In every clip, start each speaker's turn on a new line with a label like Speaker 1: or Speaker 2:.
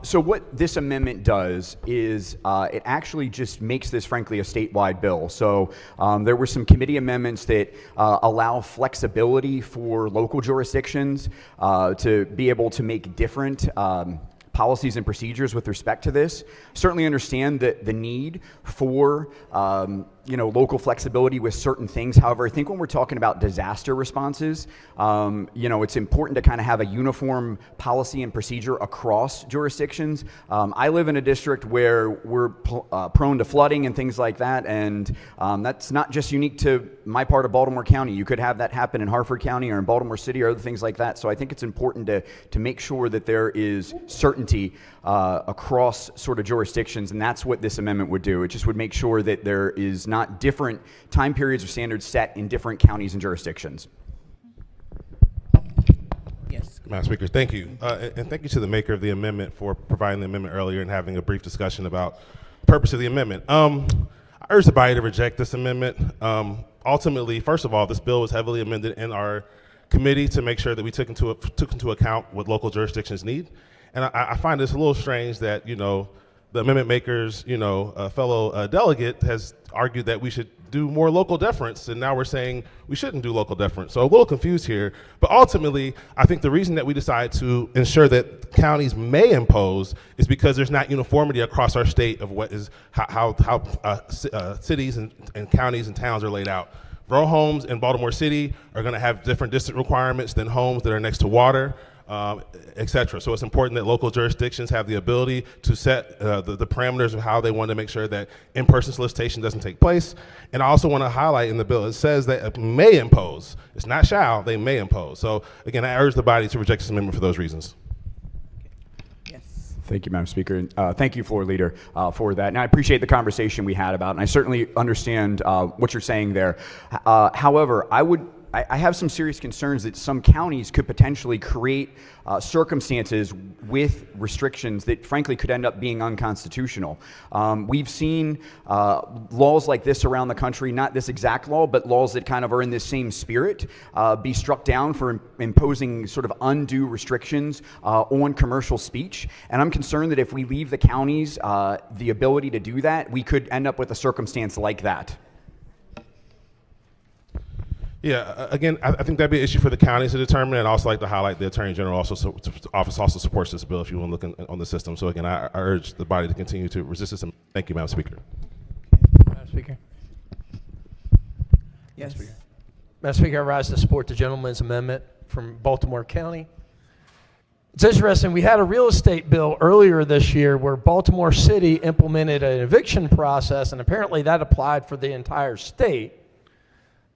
Speaker 1: So what this amendment does is it actually just makes this, frankly, a statewide bill. So there were some committee amendments that allow flexibility for local jurisdictions to be able to make different policies and procedures with respect to this. Certainly understand the need for local flexibility with certain things. However, I think when we're talking about disaster responses, it's important to kind of have a uniform policy and procedure across jurisdictions. I live in a district where we're prone to flooding and things like that, and that's not just unique to my part of Baltimore County. You could have that happen in Harford County or in Baltimore City or other things like that. So I think it's important to make sure that there is certainty across sort of jurisdictions, and that's what this amendment would do. It just would make sure that there is not different time periods or standards set in different counties and jurisdictions.
Speaker 2: Yes.
Speaker 3: Madam Speaker, thank you. And thank you to the maker of the amendment for providing the amendment earlier and having a brief discussion about the purpose of the amendment. I urge the body to reject this amendment. Ultimately, first of all, this bill was heavily amended in our committee to make sure that we took into account what local jurisdictions need. And I find this a little strange that, the amendment makers, a fellow delegate has argued that we should do more local deference, and now we're saying we shouldn't do local deference. So a little confused here, but ultimately, I think the reason that we decide to ensure that counties may impose is because there's not uniformity across our state of what is how cities and counties and towns are laid out. Row homes in Baltimore City are going to have different distance requirements than homes that are next to water, et cetera. So it's important that local jurisdictions have the ability to set the parameters of how they want to make sure that in-person solicitation doesn't take place. And I also want to highlight in the bill, it says that it may impose. It's not shall, they may impose. So again, I urge the body to reject this amendment for those reasons.
Speaker 2: Yes.
Speaker 1: Thank you, Madam Speaker. Thank you, Floor Leader, for that. And I appreciate the conversation we had about it, and I certainly understand what you're saying there. However, I have some serious concerns that some counties could potentially create circumstances with restrictions that frankly could end up being unconstitutional. We've seen laws like this around the country, not this exact law, but laws that kind of are in this same spirit, be struck down for imposing sort of undue restrictions on commercial speech. And I'm concerned that if we leave the counties the ability to do that, we could end up with a circumstance like that.
Speaker 3: Yeah, again, I think that'd be an issue for the counties to determine, and also like to highlight the Attorney General office also supports this bill if you want to look on the system. So again, I urge the body to continue to resist this. Thank you, Madam Speaker.
Speaker 4: Madam Speaker.
Speaker 2: Yes.
Speaker 4: Madam Speaker, I rise to support the gentleman's amendment from Baltimore County. It's interesting, we had a real estate bill earlier this year where Baltimore City implemented an eviction process, and apparently that applied for the entire state.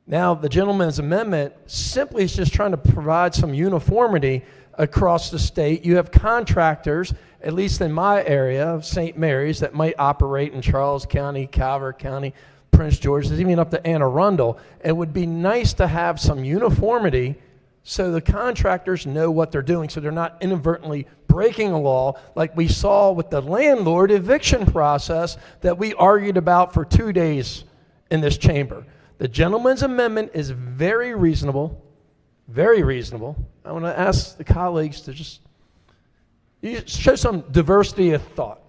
Speaker 4: Now, the gentleman's amendment simply is just trying to provide some uniformity across the state. You have contractors, at least in my area of St. Mary's, that might operate in Charles County, Calvert County, Prince George's, even up to Anne Arundel. It would be nice to have some uniformity so the contractors know what they're doing, so they're not inadvertently breaking a law like we saw with the landlord eviction process that we argued about for 2 days in this chamber. The gentleman's amendment is very reasonable, very reasonable. I want to ask the colleagues to just show some diversity of thought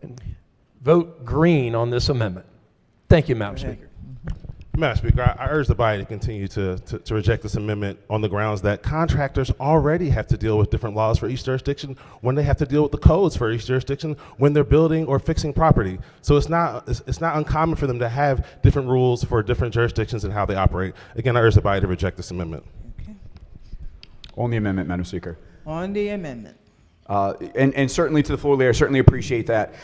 Speaker 4: and vote green on this amendment. Thank you, Madam Speaker.
Speaker 3: Madam Speaker, I urge the body to continue to reject this amendment on the grounds that contractors already have to deal with different laws for each jurisdiction when they have to deal with the codes for each jurisdiction when they're building or fixing property. So it's not uncommon for them to have different rules for different jurisdictions and how they operate. Again, I urge the body to reject this amendment.
Speaker 2: Okay.
Speaker 1: On the amendment, Madam Speaker.
Speaker 2: On the amendment.
Speaker 1: And certainly to the floor leader, I certainly appreciate that.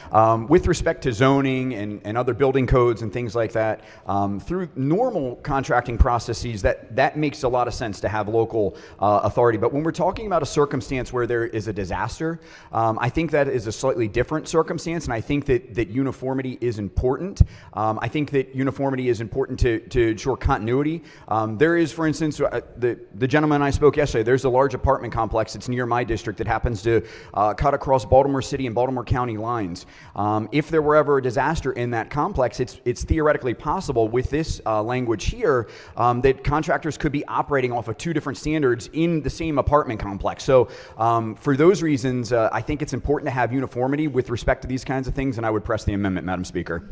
Speaker 1: With respect to zoning and other building codes and things like that, through normal contracting processes, that makes a lot of sense to have local authority. But when we're talking about a circumstance where there is a disaster, I think that is a slightly different circumstance, and I think that uniformity is important. I think that uniformity is important to ensure continuity. There is, for instance, the gentleman I spoke yesterday, there's a large apartment complex that's near my district that happens to cut across Baltimore City and Baltimore County lines. If there were ever a disaster in that complex, it's theoretically possible with this language here that contractors could be operating off of two different standards in the same apartment complex. So for those reasons, I think it's important to have uniformity with respect to these kinds of things, and I would press the amendment, Madam Speaker.